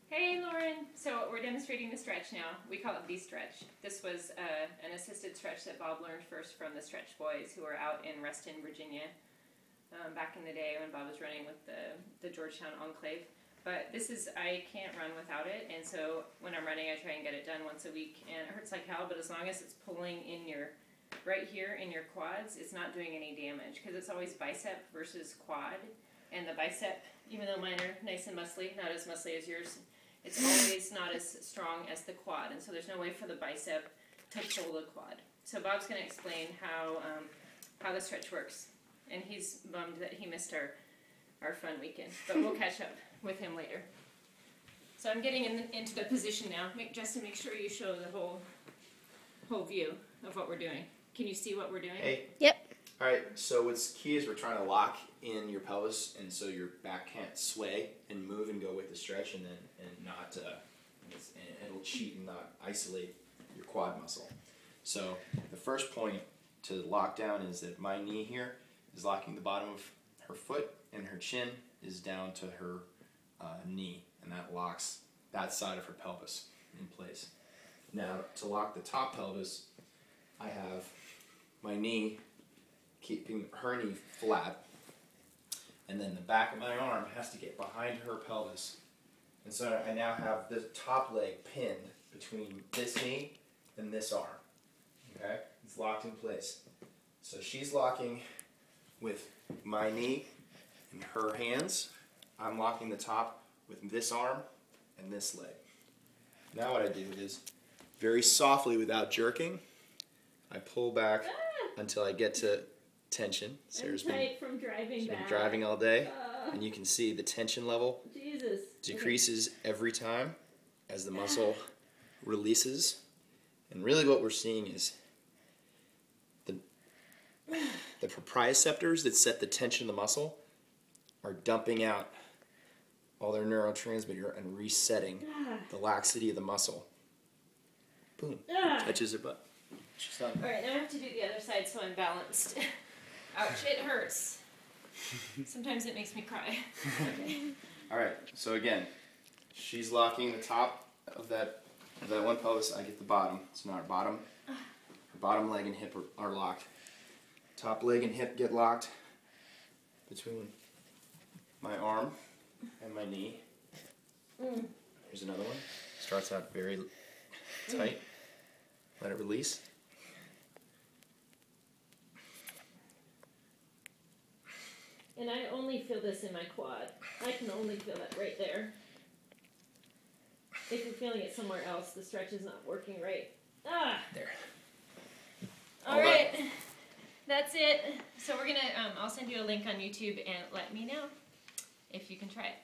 Hey Lauren, so we're demonstrating the stretch now. We call it the stretch. This was an assisted stretch that Bob learned first from the Stretch Boys who were out in Reston, Virginia back in the day when Bob was running with the Georgetown Enclave. But this is, I can't run without it, and so when I'm running I try and get it done once a week, and it hurts like hell, but as long as it's pulling in your, right here in your quads, it's not doing any damage, because it's always bicep versus quad, and the bicep, even though mine are nice and muscly, not as muscly as yours, it's always not as strong as the quad, and so there's no way for the bicep to pull the quad. So Bob's going to explain how the stretch works, and he's bummed that he missed our fun weekend, but we'll catch up with him later. So I'm getting into the position now, just to make sure you show the whole view of what we're doing. Can you see what we're doing? Hey. Yep. All right, so what's key is we're trying to lock in your pelvis, and so your back can't sway and move and go with the stretch, and it'll cheat and not isolate your quad muscle. So the first point to lock down is that my knee here is locking the bottom of her foot, and her chin is down to her knee, and that locks that side of her pelvis in place. Now, to lock the top pelvis, I have my knee keeping her knee flat, and then the back of my arm has to get behind her pelvis. And so I now have the top leg pinned between this knee and this arm. Okay? It's locked in place. So she's locking with my knee and her hands. I'm locking the top with this arm and this leg. Now what I do is, very softly without jerking, I pull back until I get to tension. Sarah's been driving all day, and you can see the tension level decreases every time as the muscle releases. And really what we're seeing is the proprioceptors that set the tension of the muscle are dumping out all their neurotransmitter and resetting the laxity of the muscle. Boom. Touches her butt. She's done. Alright, now I have to do the other side so I'm balanced. Ouch, it hurts. Sometimes it makes me cry. Okay. Alright, so again, she's locking the top of that one pelvis, I get the bottom. So now her bottom leg and hip are locked. Top leg and hip get locked between my arm and my knee. Here's another one. Starts out very tight. Let it release. And I only feel this in my quad. I can only feel that right there. If you're feeling it somewhere else, the stretch is not working right. There. Alright. That's it. So we're gonna, I'll send you a link on YouTube and let me know if you can try it.